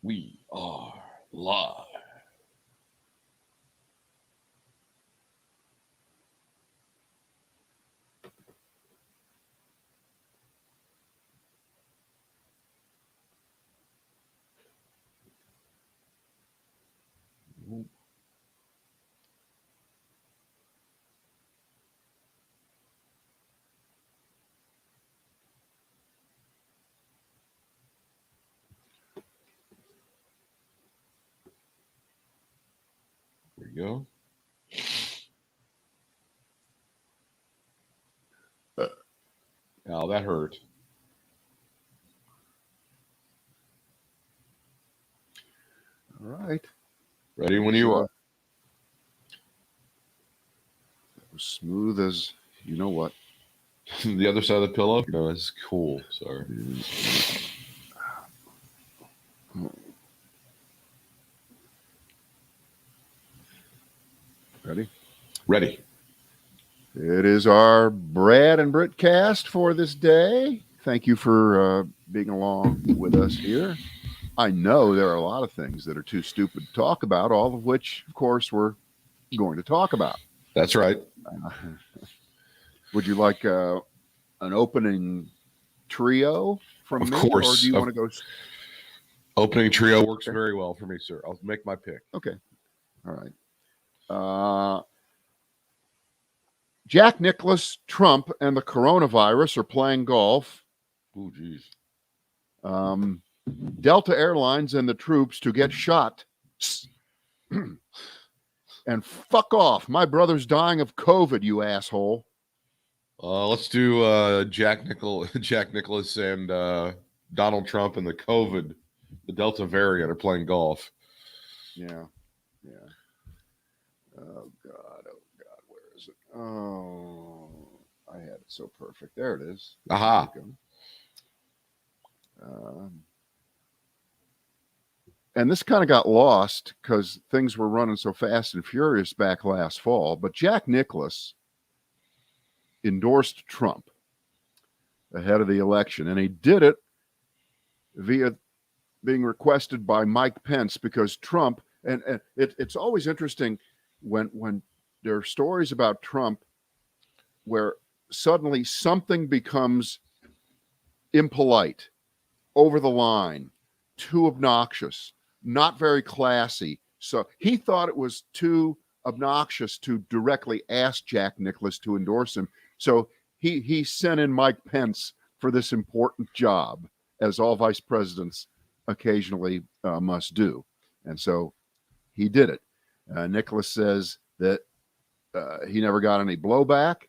We are live. There you go. Now that hurt. All right. Ready when you are. That was smooth as you know what. The other side of the pillow? No, it's cool. Sorry. Ready? Ready. It is our Brad and Britt cast for this day. Thank you for being along with us here. I know there are a lot of things that are too stupid to talk about, all of which, of course, we're going to talk about. That's right. Would you like an opening trio from Of me? course. Or do you want to go? Opening trio works very well for me, sir. I'll make my pick. Okay. All right. Jack Nicklaus, Trump, and the coronavirus are playing golf. Oh, geez. Delta Airlines and the troops to get shot. And fuck off. My brother's dying of COVID, you asshole. Let's do Jack Nicklaus and Donald Trump and the COVID, the Delta variant are playing golf. Yeah. Oh, God. Where is it? Oh, I had it so perfect. There it is. Aha. And this kind of got lost because things were running so fast and furious back last fall. But Jack Nicklaus endorsed Trump ahead of the election, and he did it via being requested by Mike Pence because Trump, and it's always interesting when there are stories about Trump where suddenly something becomes impolite, over the line, too obnoxious, not very classy. So he thought it was too obnoxious to directly ask Jack Nicklaus to endorse him. So he sent in Mike Pence for this important job, as all vice presidents occasionally must do. And so he did it. Nicklaus says that he never got any blowback.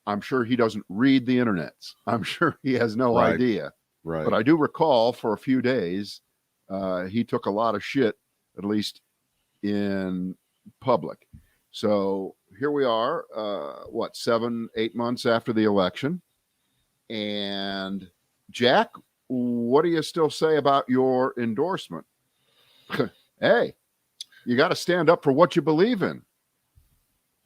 I'm sure he doesn't read the internets. I'm sure he has no idea. Right. But I do recall for a few days, he took a lot of shit, at least in public. So here we are, 7-8 months after the election. And Jack, what do you still say about your endorsement? Hey, you got to stand up for what you believe in.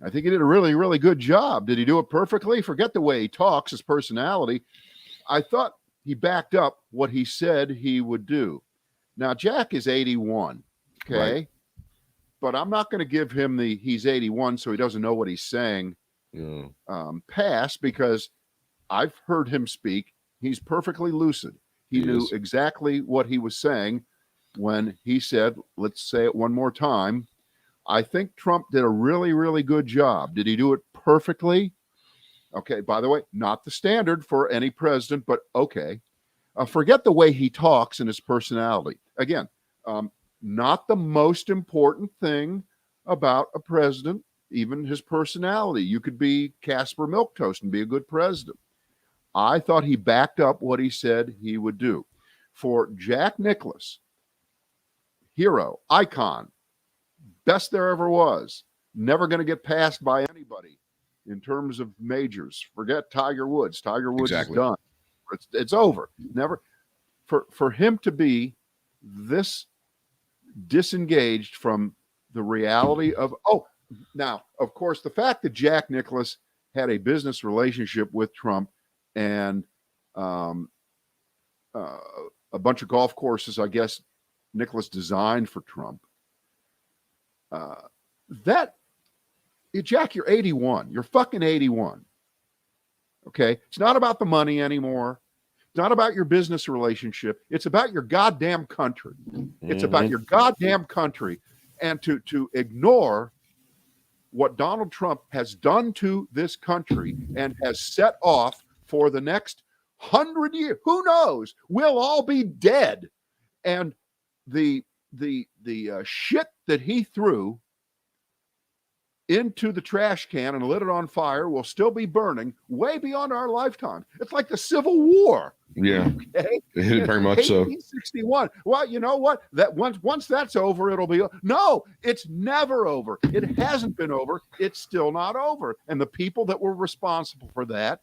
I think he did a really, really good job. Did he do it perfectly? Forget the way he talks, his personality. I thought he backed up what he said he would do. Now, Jack is 81, okay? Right. But I'm not going to give him the he's 81 so he doesn't know what he's saying pass, because I've heard him speak. He's perfectly lucid. He knew exactly what he was saying when he said, let's say it one more time. I think Trump did a really, really good job. Did he do it perfectly? Okay, by the way, not the standard for any president, but okay. Forget the way he talks and his personality. Again, not the most important thing about a president, even his personality. You could be Casper Milquetoast and be a good president. I thought he backed up what he said he would do. For Jack Nicklaus, hero, icon, best there ever was, never going to get passed by anybody in terms of majors. Forget Tiger Woods. Tiger Woods is done. It's over. Never. For him to be this disengaged from the reality of, now, of course, the fact that Jack Nicklaus had a business relationship with Trump and a bunch of golf courses, I guess, Nicholas designed for Trump. Jack, you're 81. You're fucking 81. Okay? It's not about the money anymore. It's not about your business relationship. It's about your goddamn country. It's about your goddamn country. And to ignore what Donald Trump has done to this country and has set off for the next 100 years, who knows? We'll all be dead. And the shit that he threw into the trash can and lit it on fire will still be burning way beyond our lifetime. It's like the Civil War. Yeah, okay? Very much so. 1861. Well, you know what? That once that's over, it'll be no. It's never over. It hasn't been over. It's still not over. And the people that were responsible for that,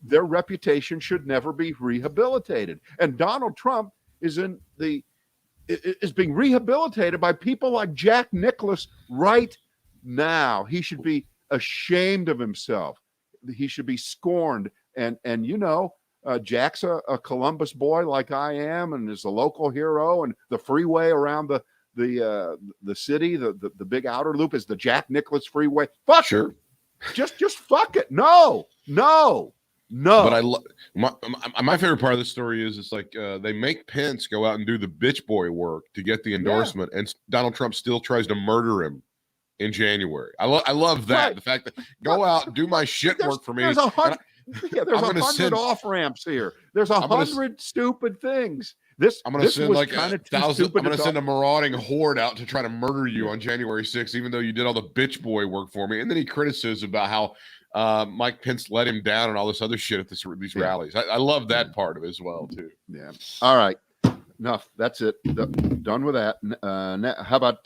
their reputation should never be rehabilitated. And Donald Trump is being rehabilitated by people like Jack Nicklaus right now. He should be ashamed of himself. He should be scorned. And Jack's a Columbus boy like I am, and is a local hero. And the freeway around the city, the big outer loop, is the Jack Nicklaus freeway. Fuck sure. Just fuck it. No. But my favorite part of the story is it's like they make Pence go out and do the bitch boy work to get the endorsement, and Donald Trump still tries to murder him in January. I love that. Right. The fact that go out, do my shit work for me. There's 100 off ramps here. There's 100 stupid things. I'm going to send like 1,000. I'm going to send a marauding horde out to try to murder you on January 6th, even though you did all the bitch boy work for me. And then he criticizes about how Mike Pence let him down and all this other shit at these rallies. I love that part of it as well too. Yeah. All right. Enough. That's it. Done with that. How about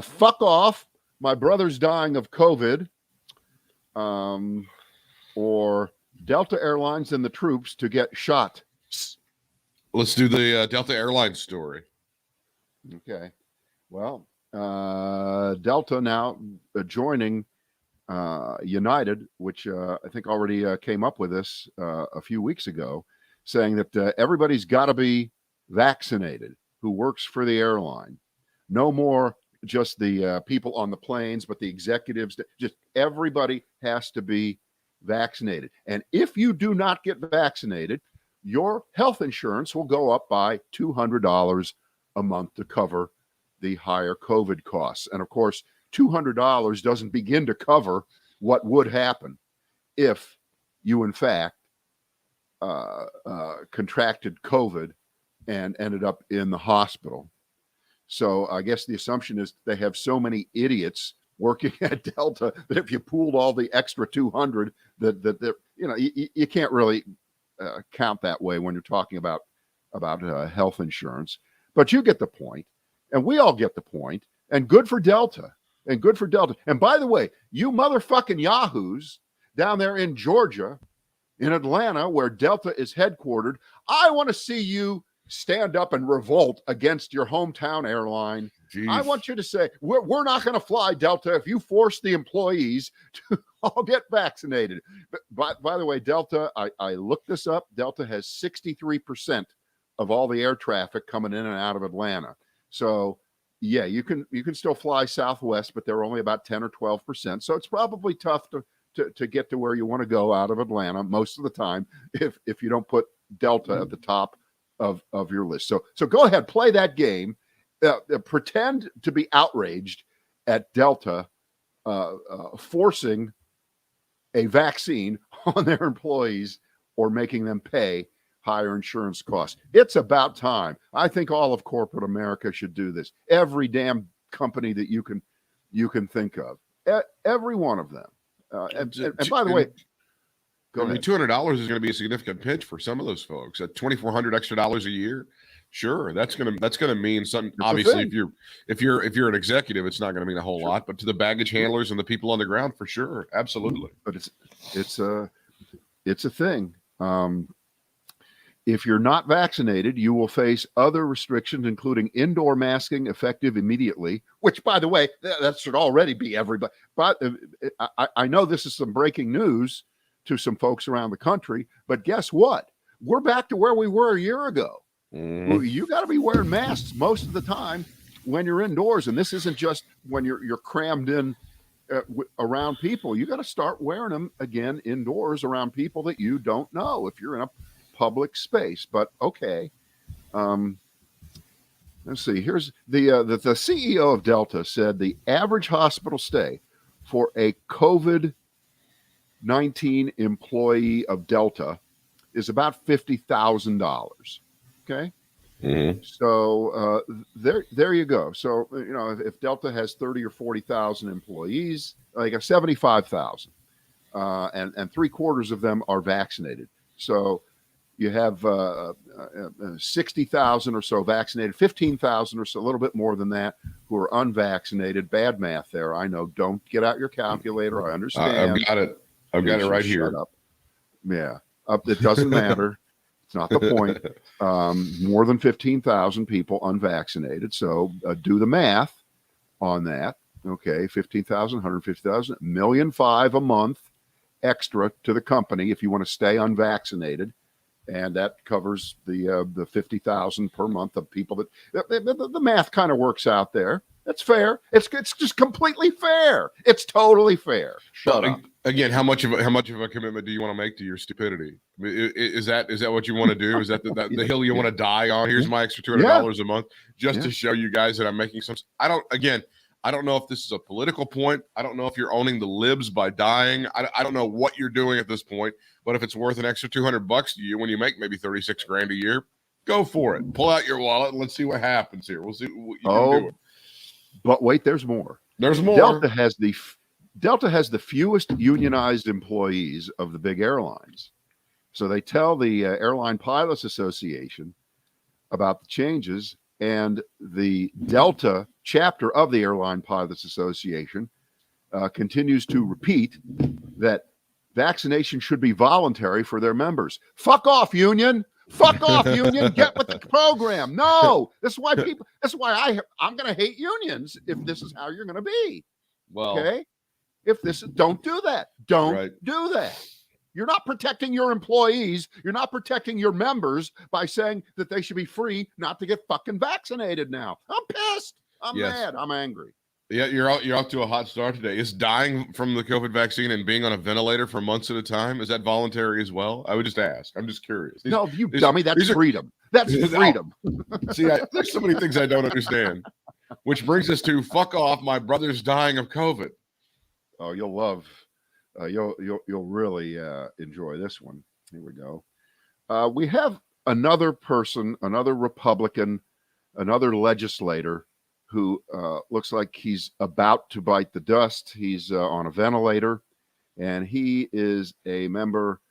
fuck off? My brother's dying of COVID. Or Delta Airlines and the troops to get shot. Let's do the Delta Airlines story. Okay. Well, Delta now joining United, which I think already came up with this a few weeks ago, saying that everybody's got to be vaccinated who works for the airline. No more just the people on the planes, but the executives. Just everybody has to be vaccinated. And if you do not get vaccinated, your health insurance will go up by $200 a month to cover the higher COVID costs. And of course, $200 doesn't begin to cover what would happen if you, in fact, contracted COVID and ended up in the hospital. So I guess the assumption is they have so many idiots working at Delta that if you pooled all the extra 200, that you can't really count that way when you're talking about health insurance. But you get the point, and we all get the point. And good for Delta. And good for Delta. And by the way, you motherfucking yahoos down there in Georgia, in Atlanta, where Delta is headquartered, I want to see you stand up and revolt against your hometown airline. Jeez. I want you to say, we're not going to fly Delta if you force the employees to all get vaccinated. But by the way, Delta, I looked this up. Delta has 63% of all the air traffic coming in and out of Atlanta. So yeah, you can still fly Southwest, but they're only about 10 or 12%. So it's probably tough to get to where you want to go out of Atlanta most of the time if you don't put Delta at the top of your list. So go ahead, play that game. Pretend to be outraged at Delta forcing a vaccine on their employees or making them pay higher insurance costs. It's about time. I think all of corporate America should do this. Every damn company that you can think of, every one of them. And by the way, $200 is going to be a significant pinch for some of those folks. At $2,400 extra dollars a year, sure, that's going to mean something. It's obviously, if you're an executive, it's not going to mean a whole lot. But to the baggage handlers and the people on the ground, for sure, absolutely. But it's a thing. If you're not vaccinated, you will face other restrictions, including indoor masking, effective immediately, which, by the way, that should already be everybody. But I know this is some breaking news to some folks around the country, but guess what? We're back to where we were a year ago. You got to be wearing masks most of the time when you're indoors. And this isn't just when you're crammed in around people. You got to start wearing them again indoors around people that you don't know if you're in a public space. But okay. Let's see. Here's the CEO of Delta said the average hospital stay for a COVID-19 employee of Delta is about $50,000. Okay. Mm-hmm. So there you go. So if Delta has 30 or 40,000 employees, like 75,000, and 3/4 of them are vaccinated. So you have 60,000 or so vaccinated, 15,000 or so, a little bit more than that, who are unvaccinated. Bad math there. I know. Don't get out your calculator. I understand. I've got it. I've got it right here. Shut up. Yeah. It doesn't matter. It's not the point. More than 15,000 people unvaccinated. So do the math on that. Okay. 15,000, 150,000, $1.5 million a month extra to the company if you want to stay unvaccinated. And that covers the 50,000 per month of people that the math kind of works out there. That's fair. It's just completely fair. It's totally fair. Shut up. Again, how much of a commitment do you want to make to your stupidity? I mean, is that what you want to do? Is that the hill you want to die on? Here's my extra $200 a month just to show you guys that I'm making some. I don't know if this is a political point. I don't know if you're owning the libs by dying. I don't know what you're doing at this point. But if it's worth an extra $200 to you when you make maybe 36 grand a year, go for it. Pull out your wallet and let's see what happens here. We'll see what you can do. But wait, there's more. There's more. Delta has the fewest unionized employees of the big airlines. So they tell the Airline Pilots Association about the changes, and the Delta chapter of the Airline Pilots Association continues to repeat that vaccination should be voluntary for their members. Fuck off, union. Fuck off, union. Get with the program. No, that's why I'm going to hate unions if this is how you're going to be. Well, okay. Don't do that. Don't do that. You're not protecting your employees. You're not protecting your members by saying that they should be free not to get fucking vaccinated now. I'm pissed. I'm mad. I'm angry. Yeah, you're off to a hot start today. Is dying from the COVID vaccine and being on a ventilator for months at a time, is that voluntary as well? I would just ask. I'm just curious. No, you dummy. That's freedom. That's freedom. See, there's so many things I don't understand. Which brings us to fuck off. My brother's dying of COVID. Oh, you'll love. You'll really enjoy this one. Here we go. We have another person, another Republican, another legislator who looks like he's about to bite the dust. He's on a ventilator, and he is a member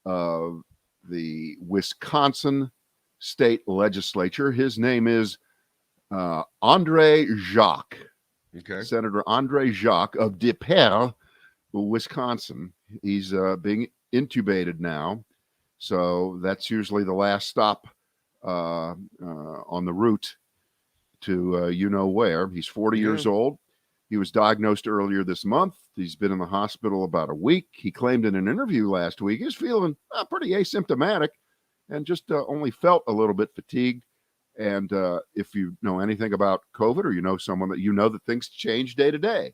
of the Wisconsin state legislature. His name is Andre Jacques. Okay. Senator Andre Jacques of De Pere, Wisconsin. He's being intubated now. So that's usually the last stop on the route to where. He's 40 years old. He was diagnosed earlier this month. He's been in the hospital about a week. He claimed in an interview last week he's feeling pretty asymptomatic and just only felt a little bit fatigued. And if you know anything about COVID, or you know someone that things change day to day.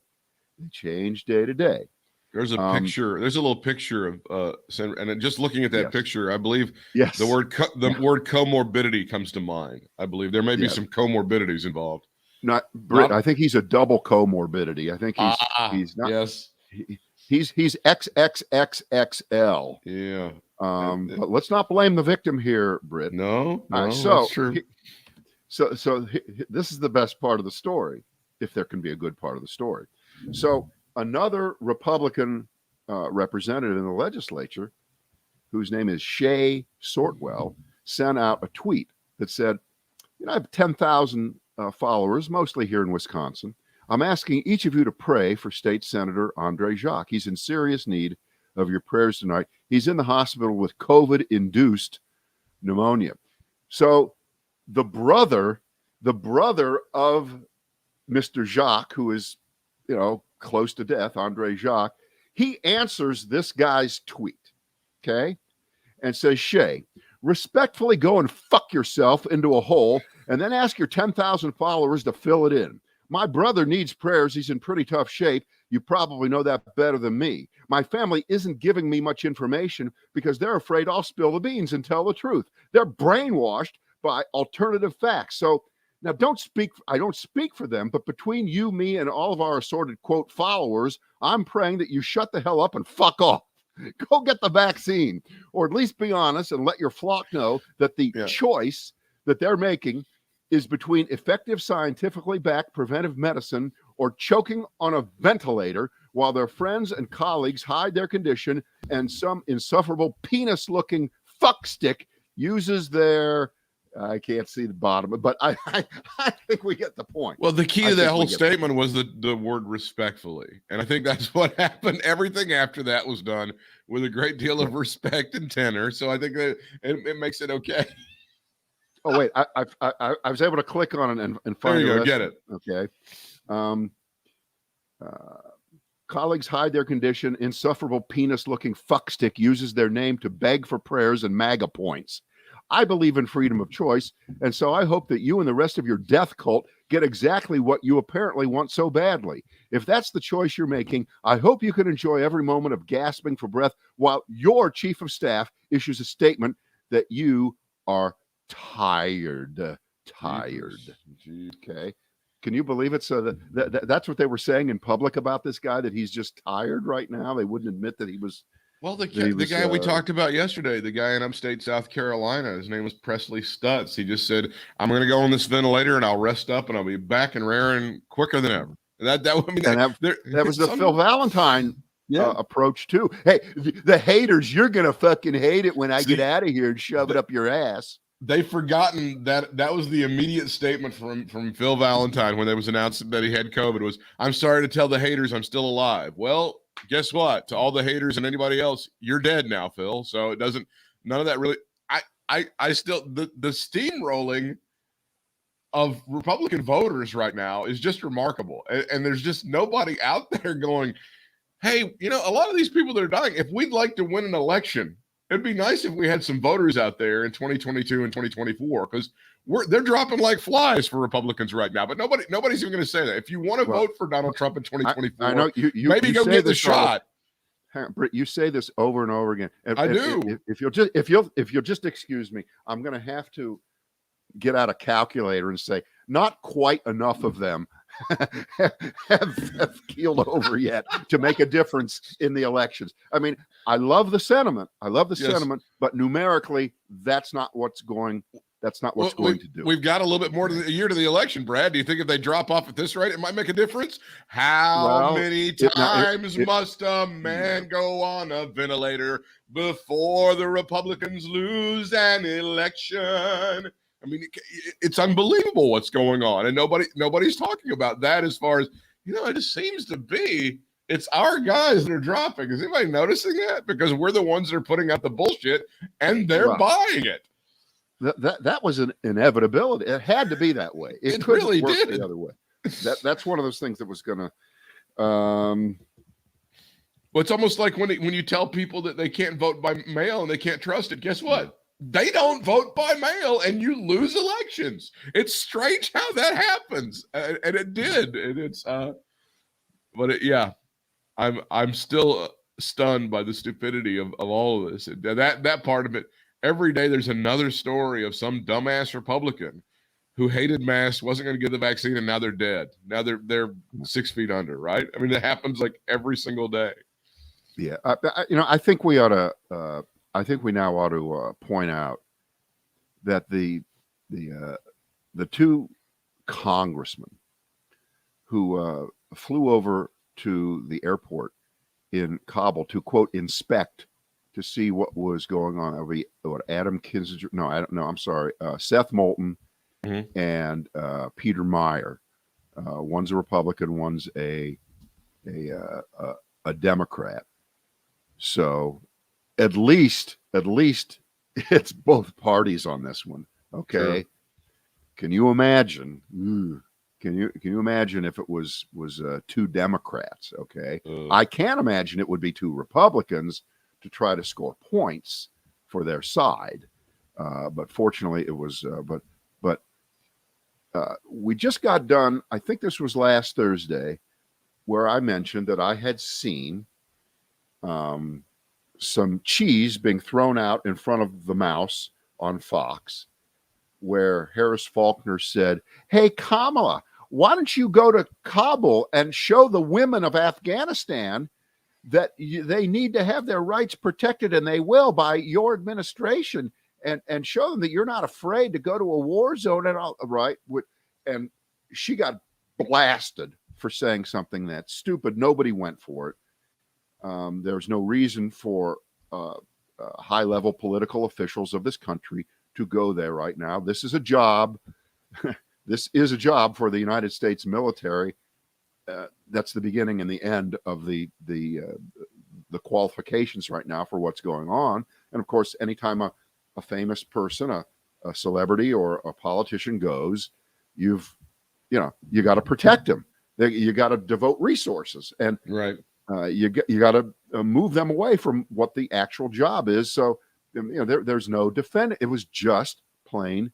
They change day to day. There's a picture. There's a little picture of Senator, and just looking at that picture, I believe the word comorbidity comes to mind. I believe there may be some comorbidities involved. Not Britt. I think he's a double comorbidity. I think he's not. Yes. He's XXXXL. Yeah. But let's not blame the victim here, Britt. No. That's true. So this is the best part of the story, if there can be a good part of the story. So another Republican representative in the legislature, whose name is Shay Sortwell, sent out a tweet that said, I have 10,000 followers, mostly here in Wisconsin. I'm asking each of you to pray for State Senator Andre Jacques. He's in serious need of your prayers tonight. He's in the hospital with COVID-induced pneumonia. So the brother of Mr. Jacques, who is, close to death, Andre Jacques, he answers this guy's tweet, okay, and says, Shay, respectfully go and fuck yourself into a hole and then ask your 10,000 followers to fill it in. My brother needs prayers. He's in pretty tough shape. You probably know that better than me. My family isn't giving me much information because they're afraid I'll spill the beans and tell the truth. They're brainwashed by alternative facts. So now I don't speak for them, but between you, me, and all of our assorted, quote, followers, I'm praying that you shut the hell up and fuck off. Go get the vaccine, or at least be honest and let your flock know that the choice that they're making is between effective, scientifically backed preventive medicine or choking on a ventilator while their friends and colleagues hide their condition and some insufferable penis-looking fuckstick uses their... I can't see the bottom, but I think we get the point. Well, the key to that whole statement was the word respectfully. And I think that's what happened. Everything after that was done with a great deal of respect and tenor. So I think that it makes it okay. Oh, wait, I was able to click on it and find there you go, get it. Okay. Colleagues hide their condition. Insufferable penis-looking fuckstick uses their name to beg for prayers and MAGA points. I believe in freedom of choice, and so I hope that you and the rest of your death cult get exactly what you apparently want so badly. If that's the choice you're making, I hope you can enjoy every moment of gasping for breath while your chief of staff issues a statement that you are tired. Okay. Can you believe it? So that's what they were saying in public about this guy, that he's just tired right now. They wouldn't admit that he was... Well, the guy we talked about yesterday, the guy in upstate South Carolina, his name was Presley Stutz. He just said, I'm going to go on this ventilator and I'll rest up and I'll be back and raring quicker than ever. That was the Phil Valentine approach too. Hey, the haters, you're going to fucking hate it when I get out of here and shove it up your ass. They've forgotten that was the immediate statement from Phil Valentine when it was announced that he had COVID was, I'm sorry to tell the haters I'm still alive. Well, guess what? To all the haters and anybody else, you're dead now, Phil. So it doesn't, none of that really, I still, the steamrolling of Republican voters right now is just remarkable. And there's just nobody out there going, hey, a lot of these people that are dying, if we'd like to win an election, it'd be nice if we had some voters out there in 2022 and 2024, because they're dropping like flies for Republicans right now. But nobody's even going to say that. If you want to vote for Donald Trump in 2024, I know maybe go get the shot. Britt, you say this over and over again. I do. If you'll just excuse me, I'm going to have to get out a calculator and say not quite enough of them have keeled over yet to make a difference in the elections. I mean, I love the sentiment. But numerically, that's not what's going to do. We've got a little bit more to the year to the election, Brad. Do you think if they drop off at this rate, it might make a difference? How many times must a man go on a ventilator before the Republicans lose an election? I mean, it's unbelievable what's going on, and nobody's talking about that. As far as it just seems to be, it's our guys that are dropping. Is anybody noticing that? Because we're the ones that are putting out the bullshit, and they're buying it. That was an inevitability. It had to be that way. It really did the other way. That's one of those things that was going to. Well, it's almost like when you tell people that they can't vote by mail and they can't trust it. Guess what? They don't vote by mail, and you lose elections. It's strange how that happens, and it did. And it's, I'm still stunned by the stupidity of all of this. That part of it. Every day there's another story of some dumbass Republican who hated masks, wasn't going to give the vaccine, and now they're dead. Now they're 6 feet under, right? I mean, that happens like every single day. Yeah, I think we ought to. I think we now ought to point out that the two congressmen who flew over to the airport in Kabul to, quote, inspect to see what was going on. Adam Kinzinger? No, I don't know. I'm sorry. Seth Moulton and Peter Meyer. One's a Republican, one's a Democrat. So at least it's both parties on this one. Okay. Sure. Can you imagine? Can you imagine if it was two Democrats? Okay. I can't imagine it would be two Republicans to try to score points for their side. But fortunately, it was. But we just got done. I think this was last Thursday, where I mentioned that I had seen some cheese being thrown out in front of the mouse on Fox, where Harris Faulkner said, "Hey, Kamala, why don't you go to Kabul and show the women of Afghanistan that they need to have their rights protected, and they will by your administration, and show them that you're not afraid to go to a war zone and all right." And she got blasted for saying something that's stupid. Nobody went for it. There's no reason for high-level political officials of this country to go there right now. This is a job. This is a job for the United States military. That's the beginning and the end of the qualifications right now for what's going on. And of course, anytime a famous person, a celebrity or a politician goes, you got to protect them. You got to devote resources, and right. You got to move them away from what the actual job is. So there's no defend. It was just plain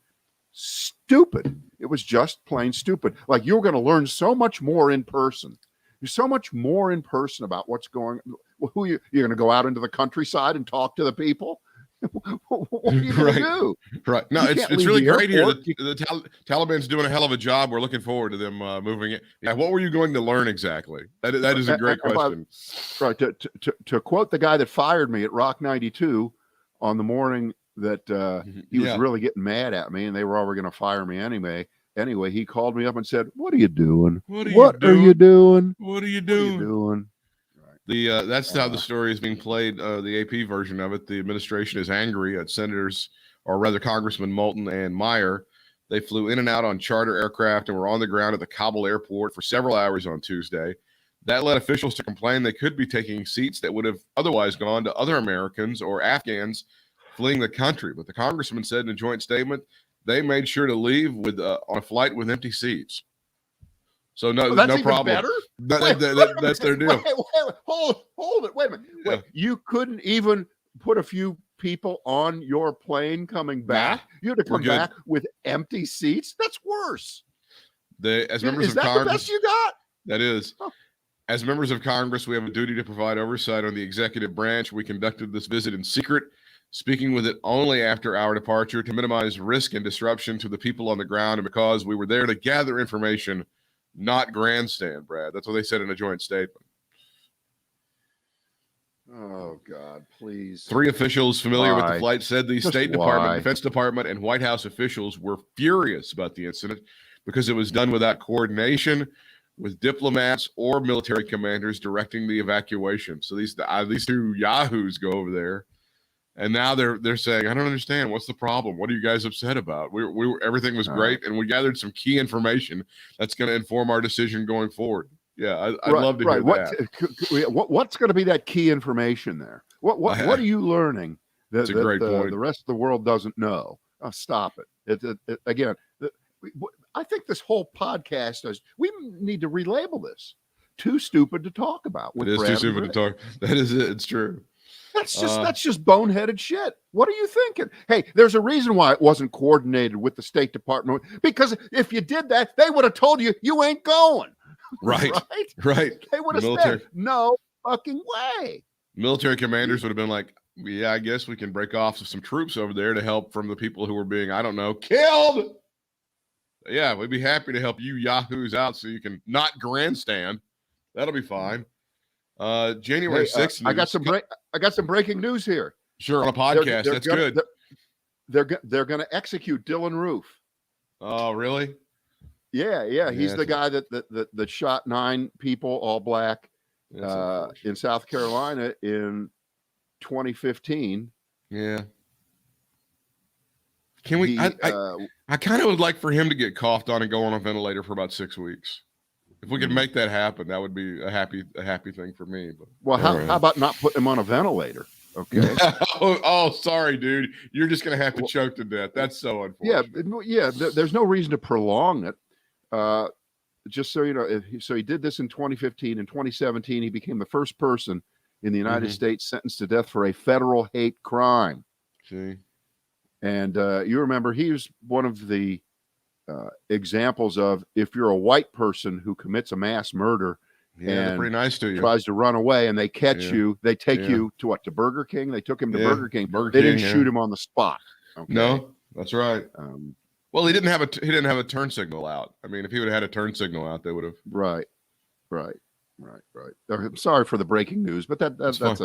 stupid. It was just plain stupid. Like, you're going to learn so much more in person. There's so much more in person about what's going on. You're going to go out into the countryside and talk to the people? What are you going to do? Right. No, it's really great here. The Taliban's doing a hell of a job. We're looking forward to them moving it. Yeah. What were you going to learn exactly? That is a great question. Right. To quote the guy that fired me at Rock 92 on the morning that he was really getting mad at me, and they were already going to fire me anyway. Anyway, he called me up and said, "What are you doing? What are you doing? What are you doing?" That's how the story is being played. The AP version of it. The administration is angry at Senators, or rather Congressman Moulton and Meyer. They flew in and out on charter aircraft and were on the ground at the Kabul airport for several hours on Tuesday. That led officials to complain they could be taking seats that would have otherwise gone to other Americans or Afghans fleeing the country. But the congressman said in a joint statement they made sure to leave on a flight with empty seats. So no problem. That's their deal. Hold it. Wait a minute. Wait, you couldn't even put a few people on your plane coming back? You had to come back with empty seats? That's worse. As members of Congress, is that the best you got? That is. Oh. As members of Congress, we have a duty to provide oversight on the executive branch. We conducted this visit in secret, speaking with it only after our departure to minimize risk and disruption to the people on the ground, and because we were there to gather information, not grandstand, Brad. That's what they said in a joint statement. Oh, God, please. 3 officials familiar with the flight said the State Department, Defense Department, and White House officials were furious about the incident because it was done without coordination with diplomats or military commanders directing the evacuation. So these 2 yahoos go over there, and now they're saying, "I don't understand. What's the problem? What are you guys upset about? Everything was great, and we gathered some key information that's going to inform our decision going forward." Yeah, I'd love to hear that. What's going to be that key information there? What are you learning that the rest of the world doesn't know? Oh, stop it. Again, I think this whole podcast we need to relabel this "Too Stupid to Talk About." It is too stupid to talk. That is it. It's true. That's just boneheaded shit. What are you thinking? Hey, there's a reason why it wasn't coordinated with the State Department, because if you did that, they would have told you ain't going. Right. They would have said, "No fucking way." Military commanders would have been like, "Yeah, I guess we can break off some troops over there to help from the people who were being, I don't know, killed. Yeah, we'd be happy to help you yahoos out so you can not grandstand. That'll be fine." January 6th. I got some breaking news here. Sure, on a podcast. That's good. They're going to execute Dylan Roof. Oh, really? Yeah. He's the guy that shot 9 people, all black, in South Carolina in 2015. Yeah. Can we? I kind of would like for him to get coughed on and go on a ventilator for about 6 weeks. If we could make that happen, that would be a happy thing for me. But well, how about not putting him on a ventilator? Okay. oh, sorry, dude. You're just gonna have to choke to death. That's so unfortunate. Yeah. There's no reason to prolong it. Just so you know, so he did this in 2015. In 2017, he became the first person in the United States sentenced to death for a federal hate crime. See. And you remember he was one of the examples of, if you're a white person who commits a mass murder they're and pretty nice to you, tries to run away, and they catch you, they take you to what? To Burger King? They took him to Burger King. They didn't shoot him on the spot. Okay? No, that's right. Well, he didn't have a turn signal out. I mean, if he would have had a turn signal out, they would have. Right. I'm sorry for the breaking news, but that's not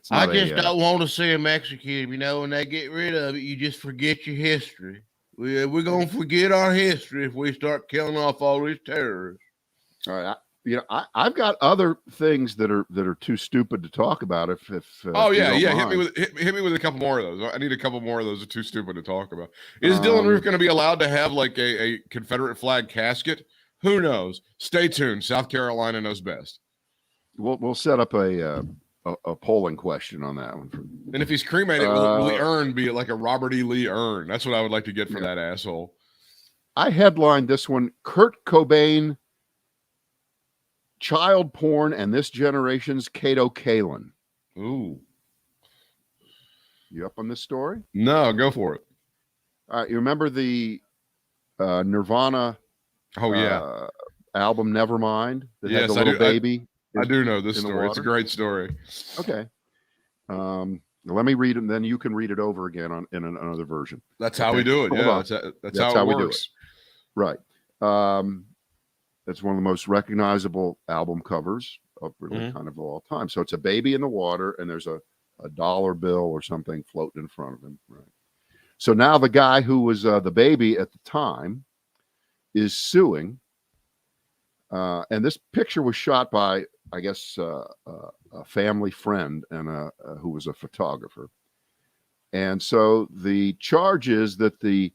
I just don't want to see him executed. You know, when they get rid of it, you just forget your history. We're gonna forget our history if we start killing off all these terrorists. All right. I've got other things that are too stupid to talk about. If hit me with a couple more of those. I need a couple more of those. Are too stupid to talk about. Is Dylan Roof going to be allowed to have like a Confederate flag casket? Who knows? Stay tuned. South Carolina knows best. We'll set up a polling question on that one. And if he's cremated, will the urn be like a Robert E. Lee urn? That's what I would like to get for that asshole. I headlined this one: Kurt Cobain, child porn, and this generation's Kato Kaelin. Ooh. You up on this story? No, go for it. All right. You remember the Nirvana album Nevermind that had the little baby? I do know this story. It's a great story. Okay. Let me read it, and then you can read it over again in another version. That's how we do it. That's how it works. Right. That's one of the most recognizable album covers of really kind of all time. So it's a baby in the water, and there's a dollar bill or something floating in front of him. Right. So now the guy who was the baby at the time is suing. And this picture was shot by, I guess, a family friend and who was a photographer. And so the charge is that the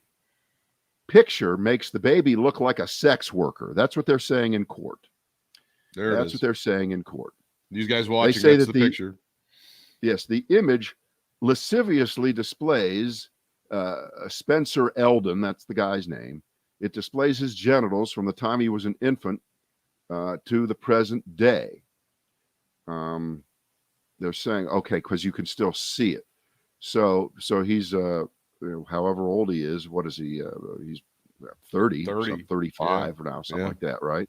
picture makes the baby look like a sex worker. That's what they're saying in court. That's what they're saying in court. These guys watching, they say that's that the picture. Yes, the image lasciviously displays Spencer Eldon, that's the guy's name. It displays his genitals from the time he was an infant to the present day. They're saying, okay, because you can still see it. So he's however old he is. What is he? He's 30 35 now, something like that, right?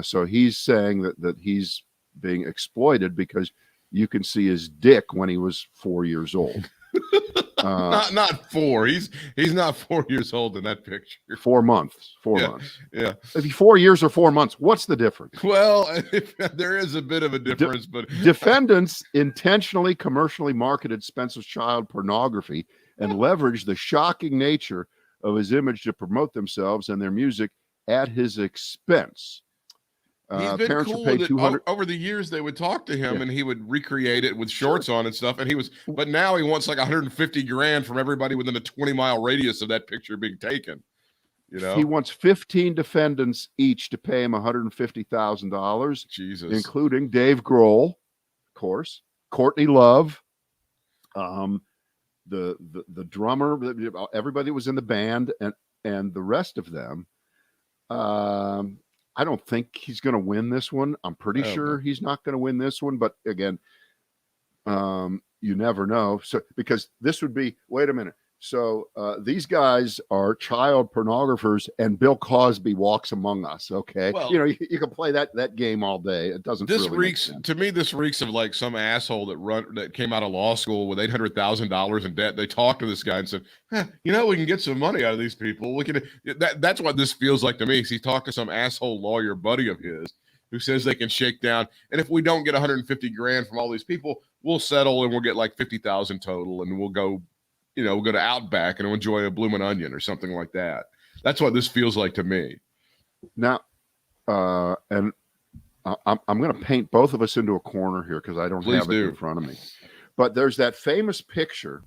So he's saying that he's being exploited because you can see his dick when he was 4 years old. Not 4. He's not 4 years old in that picture. 4 months. 4 months. Yeah. If he 4 years or 4 months, what's the difference? Well, there is a bit of a difference, but defendants intentionally commercially marketed Spencer's child pornography and leveraged the shocking nature of his image to promote themselves and their music at his expense. He's been cool with it. Over the years, they would talk to him and he would recreate it with shorts on and stuff. And but now he wants like $150,000 from everybody within a 20-mile radius of that picture being taken. You know, he wants 15 defendants each to pay him $150,000. Jesus, including Dave Grohl, of course, Courtney Love, the drummer, everybody was in the band, and the rest of them. I don't think he's going to win this one. I'm pretty sure he's not going to win this one. But again, you never know. So because this would be, wait a minute. So these guys are child pornographers, and Bill Cosby walks among us. Okay, well, you can play that game all day. It doesn't. This really reeks to me. This reeks of like some asshole that came out of law school with $800,000 in debt. They talked to this guy and said, we can get some money out of these people. We can. That's what this feels like to me. He talked to some asshole lawyer buddy of his who says they can shake down, and if we don't get $150,000 from all these people, we'll settle and we'll get like $50,000 total, and we'll go. We'll go to Outback and enjoy a bloomin' onion or something like that. That's what this feels like to me. Now, and I'm going to paint both of us into a corner here because I don't have it in front of me. But there's that famous picture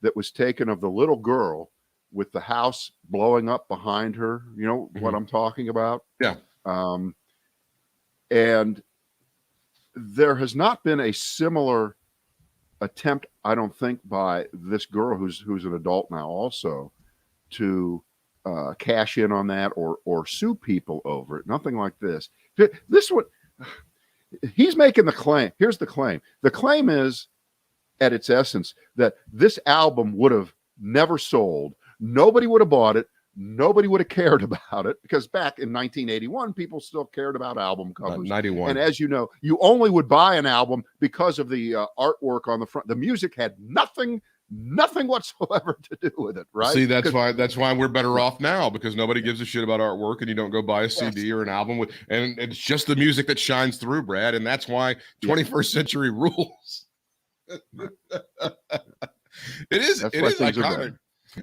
that was taken of the little girl with the house blowing up behind her. You know what I'm talking about? Yeah. And there has not been a similar attempt, I don't think, by this girl who's an adult now also to cash in on that or sue people over it. Nothing like this. This one, he's making the claim. Here's the claim. The claim is at its essence that this album would have never sold. Nobody would have bought it. Nobody would have cared about it, because back in 1981, people still cared about album covers. 91. And as you know, you only would buy an album because of the artwork on the front. The music had nothing whatsoever to do with it, right? See, that's why we're better off now, because nobody gives a shit about artwork, and you don't go buy a CD or an album with, and it's just the music that shines through, Brad, and that's why 21st century rules. It is iconic.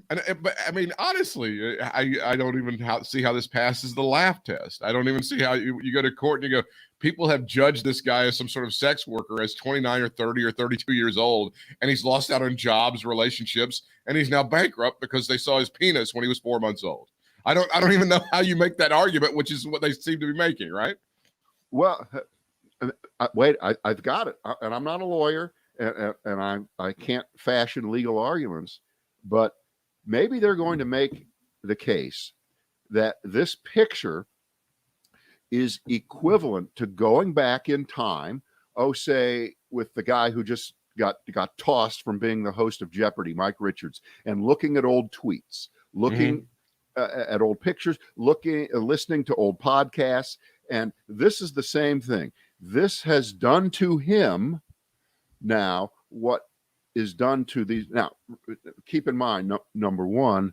But I mean, honestly, I don't even see how this passes the laugh test. I don't even see how you go to court and you go, people have judged this guy as some sort of sex worker as 29 or 30 or 32 years old, and he's lost out on jobs, relationships, and he's now bankrupt because they saw his penis when he was 4 months old. I don't even know how you make that argument, which is what they seem to be making, right? Well, wait, I've got it, and I'm not a lawyer, and I can't fashion legal arguments, but maybe they're going to make the case that this picture is equivalent to going back in time, say with the guy who just got tossed from being the host of Jeopardy, Mike Richards, and looking at old tweets, looking at old pictures, listening to old podcasts. And this is the same thing. This has done to him now what is done to these. Now, keep in mind, number one,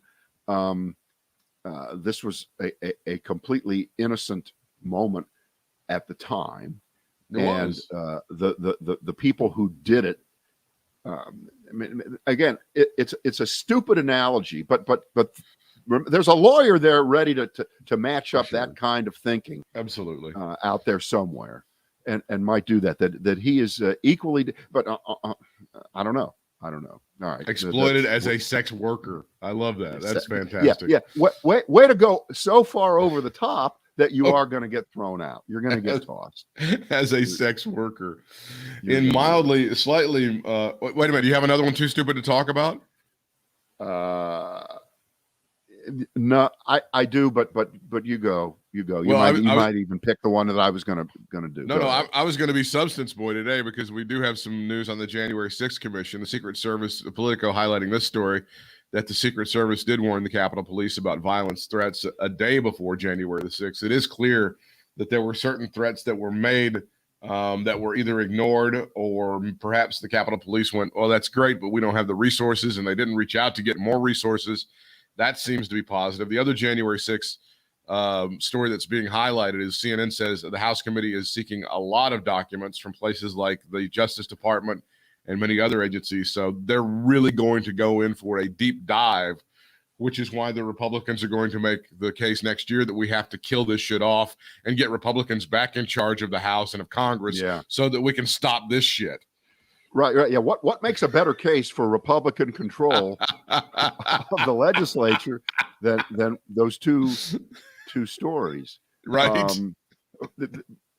this was a completely innocent moment at the time, the people who did it. I mean, again, it's a stupid analogy, but there's a lawyer there ready to match up that kind of thinking. Absolutely, out there somewhere. And might do that he is equally, but I don't know. All right. Exploited as a sex worker. I love that. That's fantastic. Yeah. Way to go so far over the top that you are going to get thrown out. You're going to get tossed. As a sex worker. In slightly, wait a minute. Do you have another one too stupid to talk about? No, I do, but you go. You might even pick the one that I was gonna do. No, I was gonna be substance boy today, because we do have some news on the January 6th Commission. The Secret Service, Politico, highlighting this story that the Secret Service did warn the Capitol Police about violence threats a day before January the 6th. It is clear that there were certain threats that were made that were either ignored, or perhaps the Capitol Police went, "Oh, that's great, but we don't have the resources," and they didn't reach out to get more resources. That seems to be positive. The other January 6th story that's being highlighted is CNN says the House committee is seeking a lot of documents from places like the Justice Department and many other agencies. So they're really going to go in for a deep dive, which is why the Republicans are going to make the case next year that we have to kill this shit off and get Republicans back in charge of the House and of Congress so that we can stop this shit. Right. Yeah. What makes a better case for Republican control of the legislature than those two stories? Right.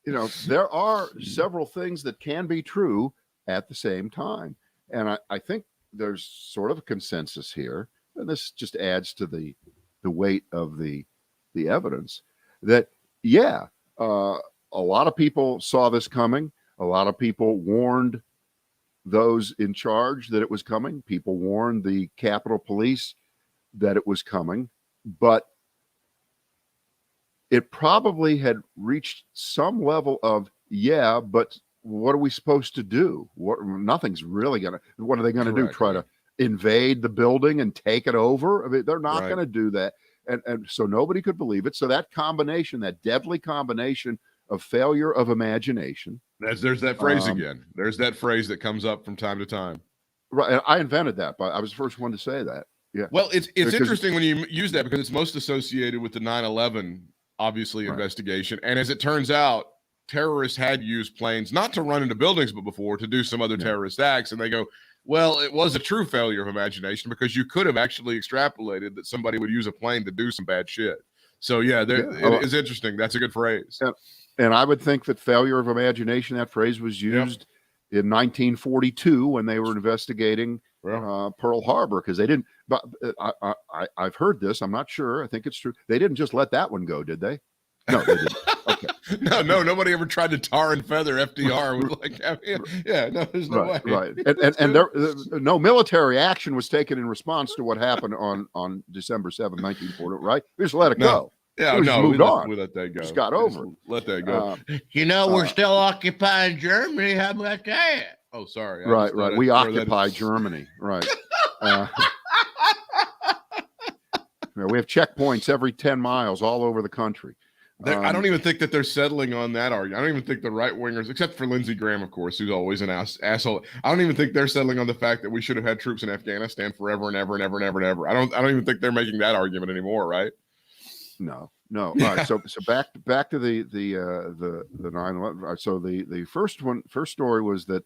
There are several things that can be true at the same time, and I think there's sort of a consensus here, and this just adds to the weight of the evidence that a lot of people saw this coming. A lot of people warned those in charge that it was coming. People warned the Capitol Police that it was coming, but it probably had reached some level of, but what are we supposed to do? Nothing's really what are they going to do? Try to invade the building and take it over? I mean, they're not going to do that. And so nobody could believe it. So that combination, that deadly combination of failure of imagination. There's that phrase again. There's that phrase that comes up from time to time. Right. I invented that, but I was the first one to say that. Yeah. Well, it's interesting when you use that, because it's most associated with the 9/11, obviously, investigation. And as it turns out, terrorists had used planes not to run into buildings, but before to do some other terrorist acts. And they go, well, it was a true failure of imagination, because you could have actually extrapolated that somebody would use a plane to do some bad shit. So it is interesting. That's a good phrase. And I would think that failure of imagination, that phrase was used in 1942 when they were investigating Pearl Harbor, because they didn't. But I've heard this. I'm not sure. I think it's true. They didn't just let that one go, did they? No, they didn't. Okay. No, nobody ever tried to tar and feather FDR with like, no, there's no way. Right. And there, no military action was taken in response to what happened on December 7th, 1940, right? We just let it go. Yeah, we moved on. We let that go. Just got over it. Let that go. We're still occupying Germany. How about that? Oh, sorry. Right. We occupy Germany. Right. We have checkpoints every 10 miles all over the country. I don't even think that they're settling on that argument. I don't even think the right wingers, except for Lindsey Graham, of course, who's always an asshole. I don't even think they're settling on the fact that we should have had troops in Afghanistan forever and ever and ever and ever and ever. I don't even think they're making that argument anymore, right? No. All right. So back to the 9/11. So the first story was that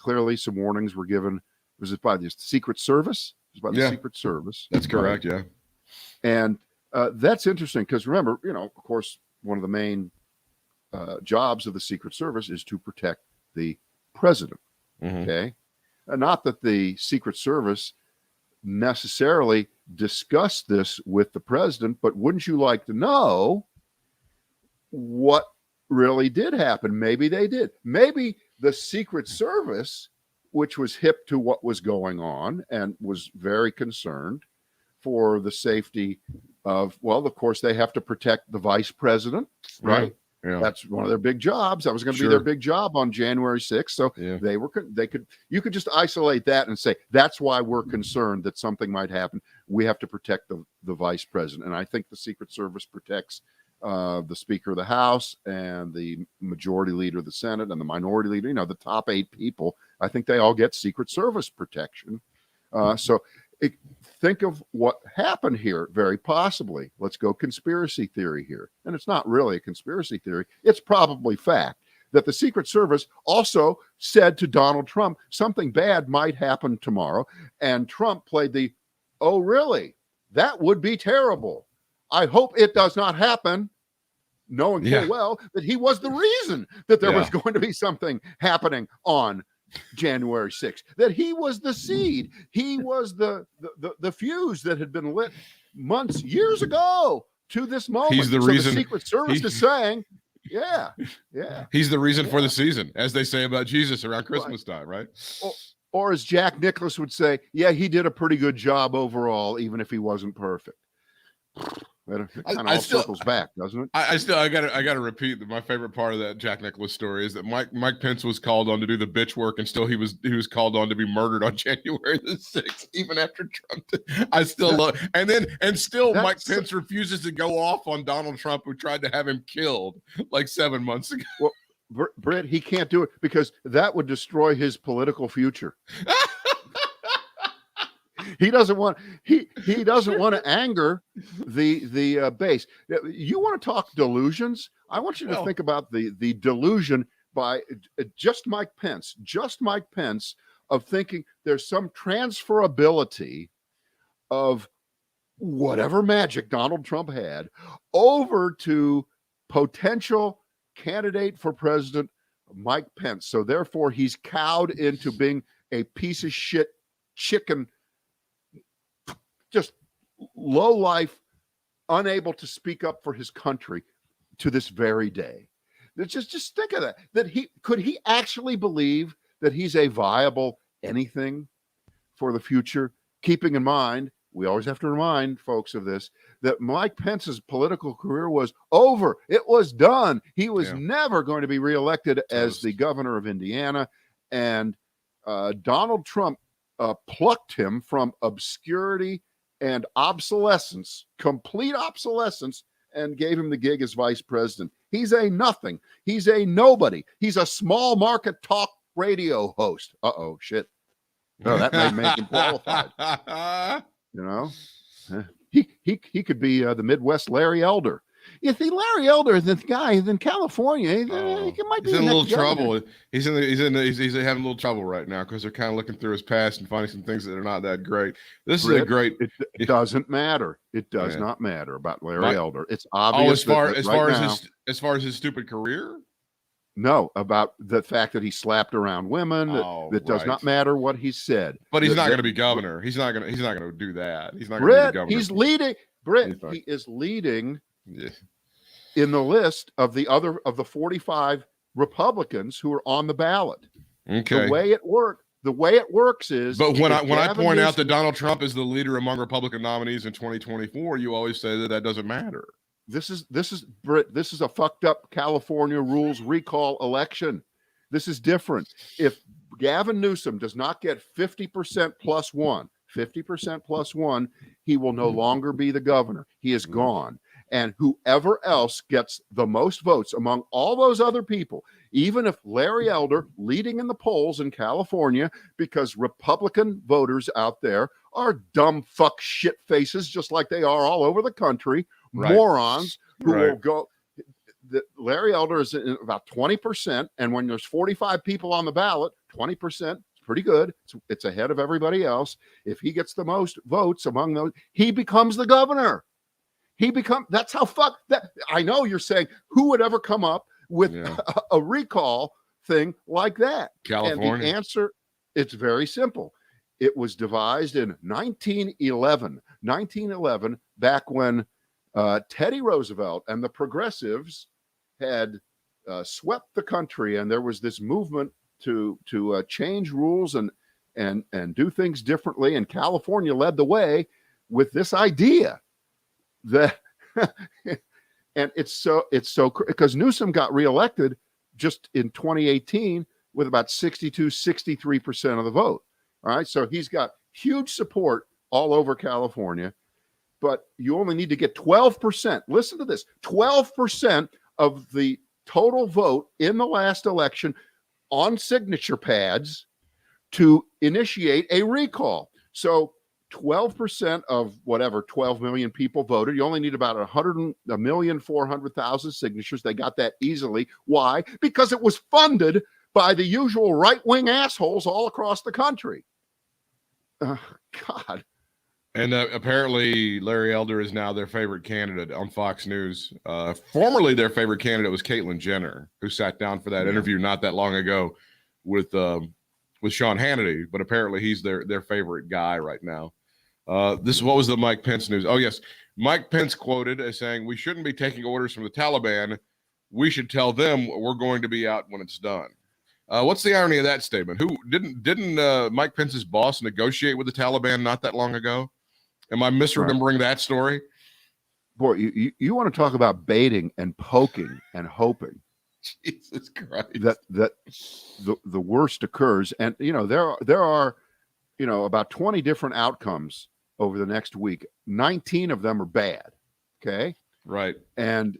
clearly some warnings were given. Was it by the Secret Service? It was by the Secret Service. That's correct. Yeah. And that's interesting because remember, of course, one of the main jobs of the Secret Service is to protect the president. Mm-hmm. Okay. Not that the Secret Service necessarily discussed this with the president, but wouldn't you like to know what really did happen? Maybe they did. Maybe the Secret Service, which was hip to what was going on and was very concerned for the safety of course, they have to protect the vice president, right? Yeah. That's one of their big jobs. That was going to be their big job on January 6th. So you could just isolate that and say, that's why we're concerned that something might happen. We have to protect the vice president. And I think the Secret Service protects the Speaker of the House and the Majority Leader of the Senate and the Minority Leader, the top 8 people. I think they all get Secret Service protection. Think of what happened here, very possibly. Let's go conspiracy theory here. And it's not really a conspiracy theory. It's probably fact that the Secret Service also said to Donald Trump, something bad might happen tomorrow. And Trump played the, oh, really? That would be terrible. I hope it does not happen, knowing full well that he was the reason that there was going to be something happening on January 6th, that he was the seed. He was the fuse that had been lit years ago to this moment. He's the reason. The Secret Service is saying, he's the reason for the season, as they say about Jesus around Christmas time, right? Or as Jack Nicklaus would say, he did a pretty good job overall, even if he wasn't perfect. It kind of circles back, doesn't it? I gotta repeat that my favorite part of that Jack Nicklaus story is that Mike Pence was called on to do the bitch work, and still he was called on to be murdered on January the 6th, even after Trump did. I still love, and still Mike Pence refuses to go off on Donald Trump, who tried to have him killed like 7 months ago. Well, Britt, he can't do it because that would destroy his political future. He doesn't want to anger the base. You want to talk delusions? I want you to think about the delusion by just Mike Pence of thinking there's some transferability of whatever magic Donald Trump had over to potential candidate for president Mike Pence. So therefore he's cowed into being a piece of shit chicken, just low life, unable to speak up for his country to this very day. Just think of that. Could he actually believe that he's a viable anything for the future? Keeping in mind, we always have to remind folks of this, that Mike Pence's political career was over. It was done. He was never going to be reelected as the governor of Indiana. And Donald Trump plucked him from obscurity and obsolescence, complete obsolescence, and gave him the gig as vice president. He's a nothing. He's a nobody. He's a small market talk radio host. Uh-oh, shit. No, that may make him qualified. He could be the Midwest Larry Elder. You think Larry Elder is the guy in California? He might be in a little trouble. He's having a little trouble right now because they're kind of looking through his past and finding some things that are not that great. This is a great. It doesn't matter. It does not matter about Larry Elder. It's obvious. As far as his stupid career. No, about the fact that he slapped around women. That does not matter what he said. But he's not going to be governor. He's not going to do that. He's not going to be governor. He's leading. Britt, he is leading in the list of the 45 Republicans who are on the ballot. Okay. The way it works is. But when I point out that Donald Trump is the leader among Republican nominees in 2024, you always say that doesn't matter. This is Britt. This is a fucked up California rules recall election. This is different. If Gavin Newsom does not get 50% plus one, he will no longer be the governor. He is gone. And whoever else gets the most votes among all those other people, even if Larry Elder leading in the polls in California, because Republican voters out there are dumb fuck shit faces, just like they are all over the country, morons who will go. Larry Elder is in about 20%. And when there's 45 people on the ballot, 20% is pretty good. It's ahead of everybody else. If he gets the most votes among those, he becomes the governor. That's how that. I know you're saying, who would ever come up with a recall thing like that? California. And the answer, it's very simple. It was devised in 1911, back when Teddy Roosevelt and the progressives had swept the country, and there was this movement to change rules and do things differently. And California led the way with this idea. And it's so because Newsom got reelected just in 2018 with about 63% of the vote. All right. So he's got huge support all over California, but you only need to get 12%. Listen to this. 12% of the total vote in the last election on signature pads to initiate a recall. So 12% of whatever 12 million people voted. You only need about 1,400,000 signatures. They got that easily. Why? Because it was funded by the usual right-wing assholes all across the country. God. And apparently Larry Elder is now their favorite candidate on Fox News. Formerly their favorite candidate was Caitlyn Jenner, who sat down for that interview not that long ago with Sean Hannity, but apparently he's their favorite guy right now. What was the Mike Pence news? Oh, yes. Mike Pence quoted as saying, "We shouldn't be taking orders from the Taliban. We should tell them we're going to be out when it's done." What's the irony of that statement? Who didn't Mike Pence's boss negotiate with the Taliban not that long ago? Am I misremembering that story? Boy, you want to talk about baiting and poking and hoping. Jesus Christ. That the worst occurs. And, there are, about 20 different outcomes over the next week. 19 of them are bad. Okay. Right. And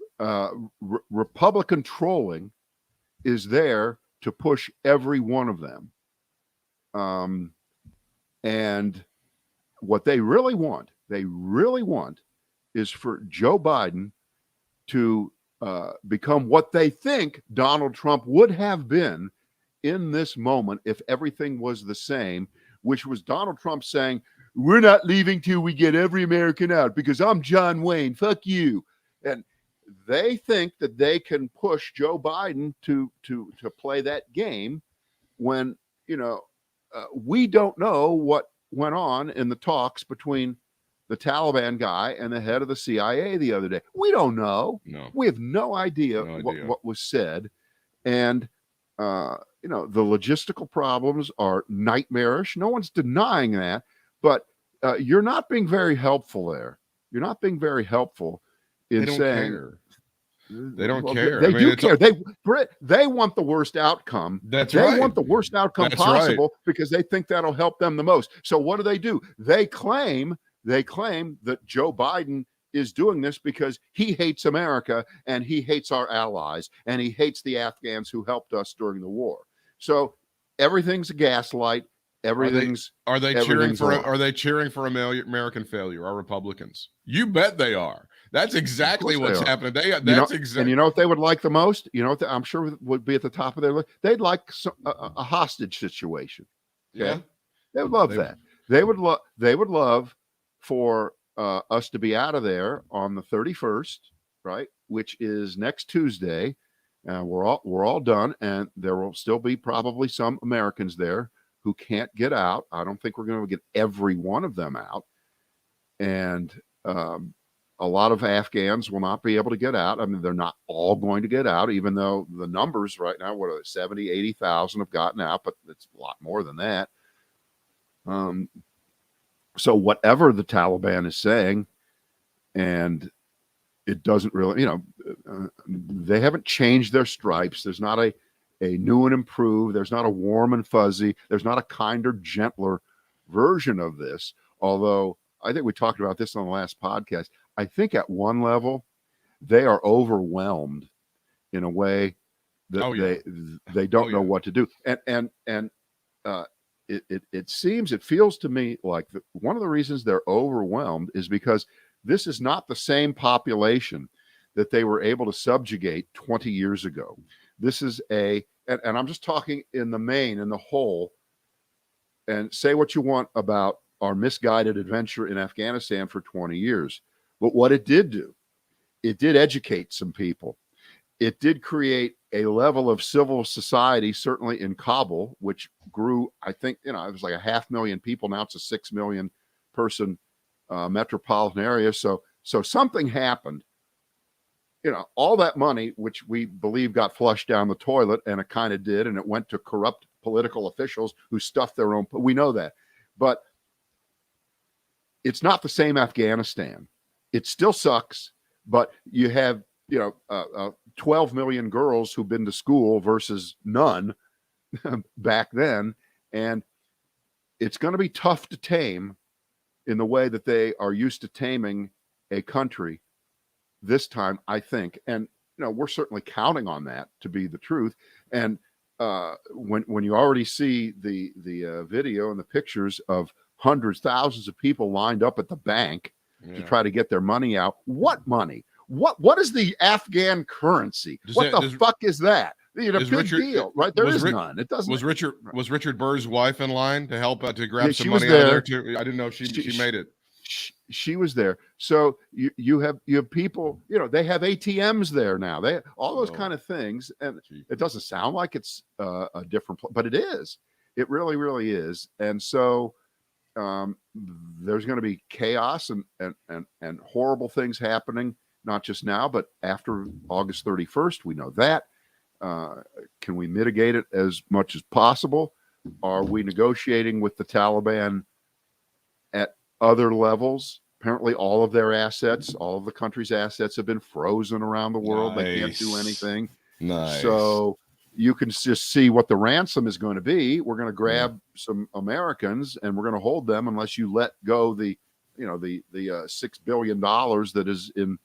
Republican trolling is there to push every one of them. And what they really want is for Joe Biden to become what they think Donald Trump would have been in this moment if everything was the same, which was Donald Trump saying, "We're not leaving till we get every American out because I'm John Wayne. Fuck you." And they think that they can push Joe Biden to play that game when, we don't know what went on in the talks between the Taliban guy and the head of the CIA the other day. We don't know. No. We have no idea what was said. And, the logistical problems are nightmarish. No one's denying that, but you're not being very helpful there. You're not being very helpful in saying care. They don't care. They do care. They want the worst outcome. That's right. They want the worst outcome possible because they think that'll help them the most. So what do? They claim that Joe Biden is doing this because he hates America and he hates our allies and he hates the Afghans who helped us during the war. So everything's a gaslight. Are they cheering for American failure? Are Republicans? You bet they are. That's exactly what's happening. And you know what they would like the most? I'm sure would be at the top of their list. They'd like a hostage situation. Okay? Yeah, they would love that. They would love for us to be out of there on the 31st, right? Which is next Tuesday. We're all done, and there will still be probably some Americans there who can't get out. I don't think we're going to get every one of them out. And a lot of Afghans will not be able to get out. I mean, they're not all going to get out, even though the numbers right now, what are they, 70, 80,000 have gotten out, but it's a lot more than that. So whatever the Taliban is saying, and it doesn't really, they haven't changed their stripes. There's not a new and improved. There's not a warm and fuzzy. There's not a kinder, gentler version of this. Although I think we talked about this on the last podcast. I think at one level, they are overwhelmed in a way that they don't know what to do. And it feels to me like one of the reasons they're overwhelmed is because this is not the same population that they were able to subjugate 20 years ago. This is and I'm just talking in the main, in the whole, and say what you want about our misguided adventure in Afghanistan for 20 years. But what it did do, it did educate some people. It did create a level of civil society, certainly in Kabul, which grew, I think, it was like 500,000 people. Now it's a 6 million person metropolitan area. So something happened. All that money, which we believe got flushed down the toilet, and it kind of did, and it went to corrupt political officials who stuffed their own. We know that. But it's not the same Afghanistan. It still sucks, but you have 12 million girls who've been to school versus none back then. And it's going to be tough to tame in the way that they are used to taming a country this time, I think. And, we're certainly counting on that to be the truth. And when you already see the video and the pictures of hundreds, thousands of people lined up at the bank to try to get their money out. What money? What is the Afghan currency? What the fuck is that? Big deal, right? There is none. It doesn't. Was Richard Burr's wife in line to help to grab some money out of there too? I didn't know she made it. She was there. So you have people. They have ATMs there now. They all those kind of things, and it doesn't sound like it's a different, but it is. It really, really is. And so there's going to be chaos and horrible things happening. Not just now, but after August 31st, we know that. Can we mitigate it as much as possible? Are we negotiating with the Taliban at other levels? Apparently, all of their assets, all of the country's assets have been frozen around the world. Nice. They can't do anything. Nice. So you can just see what the ransom is going to be. We're going to grab some Americans and we're going to hold them unless you let go the $6 billion that is in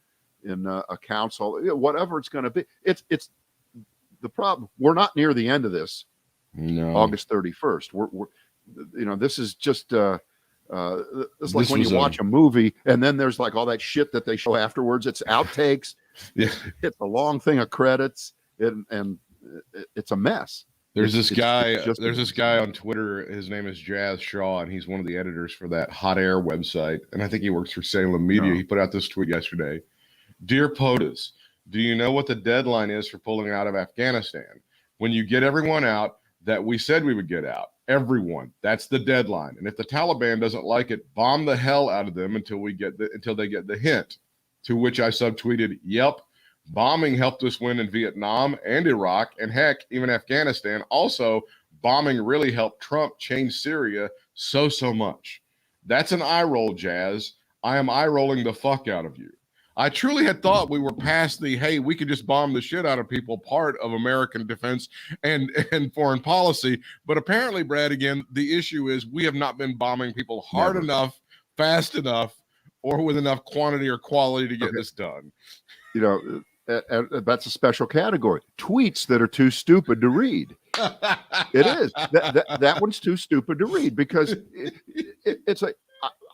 accounts, whatever it's going to be. It's the problem. We're not near the end of this. No. August 31st. We're this is just it's like when you watch a movie and then there's like all that shit that they show afterwards. It's outtakes. It's a long thing of credits, and it's a mess. There's this guy on Twitter. His name is Jazz Shaw, and he's one of the editors for that Hot Air website. And I think he works for Salem Media. No. He put out this tweet yesterday. Dear POTUS, do you know what the deadline is for pulling out of Afghanistan? When you get everyone out that we said we would get out, everyone, that's the deadline. And if the Taliban doesn't like it, bomb the hell out of them until they get the hint. To which I subtweeted, yep, bombing helped us win in Vietnam and Iraq, and heck, even Afghanistan. Also, bombing really helped Trump change Syria so much. That's an eye roll, Jazz. I am eye rolling the fuck out of you. I truly had thought we were past the, hey, we could just bomb the shit out of people part of American defense and foreign policy. But apparently, Brad, again, the issue is we have not been bombing people hard enough, fast enough, or with enough quantity or quality to get this done. That's a special category. Tweets that are too stupid to read. It is. That one's too stupid to read because it's like,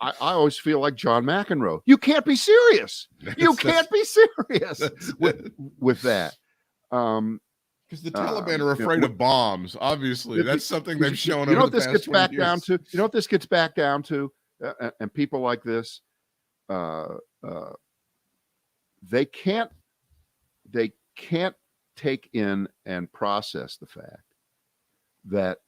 I always feel like John McEnroe. You can't be serious. You can't be serious with that. Because the Taliban are afraid of bombs. Obviously, that's something they've shown. You know what this gets back down to? You know what this gets back down to? And people like this, they can't take in and process the fact that,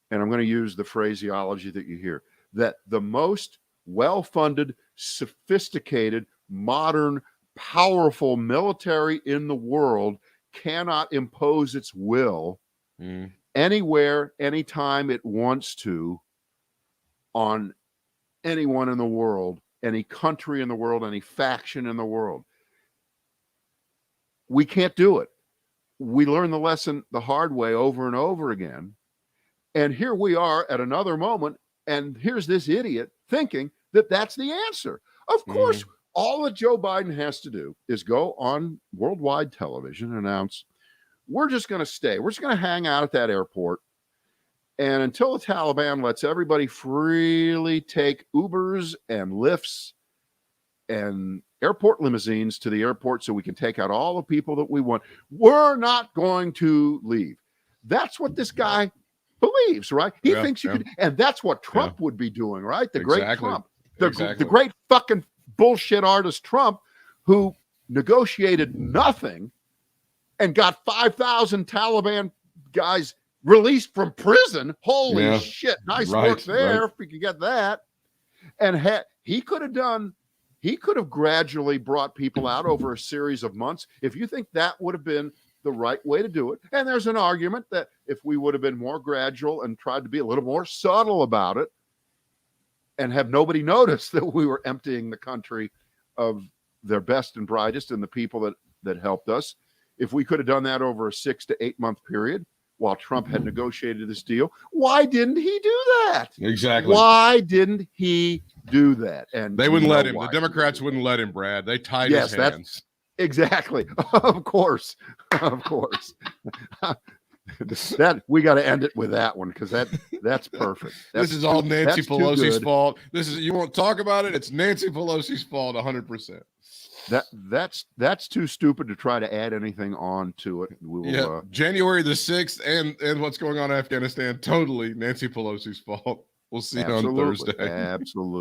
and I'm going to use the phraseology that you hear, that the most well-funded, sophisticated, modern, powerful military in the world cannot impose its will anywhere, anytime it wants to on anyone in the world, any country in the world, any faction in the world. We can't do it. We learn the lesson the hard way over and over again. And here we are at another moment, and here's this idiot thinking that that's the answer. Of course, all that Joe Biden has to do is go on worldwide television and announce, we're just going to stay. We're just going to hang out at that airport. And until the Taliban lets everybody freely take Ubers and Lyfts and airport limousines to the airport so we can take out all the people that we want, we're not going to leave. That's what this guy believes, right? He thinks you can, and that's what Trump would be doing, right? The great Trump, the great fucking bullshit artist Trump, who negotiated nothing and got 5,000 Taliban guys released from prison. Holy shit. Nice work there if we could get that. And he could have gradually brought people out over a series of months. If you think that would have been the right way to do it. And there's an argument that if we would have been more gradual and tried to be a little more subtle about it and have nobody notice that we were emptying the country of their best and brightest and the people that helped us, if we could have done that over a 6 to 8 month period while Trump had negotiated this deal, why didn't he do that? Exactly. Why didn't he do that? And they wouldn't let him. The Democrats wouldn't let him, Brad. They tied his hands. Exactly. Of course. That we got to end it with that one because that's perfect. This is all Nancy Pelosi's fault. You won't talk about it. It's Nancy Pelosi's fault 100%. That's too stupid to try to add anything on to it. We will, January the 6th and what's going on in Afghanistan, totally Nancy Pelosi's fault. We'll see you on Thursday. Absolutely.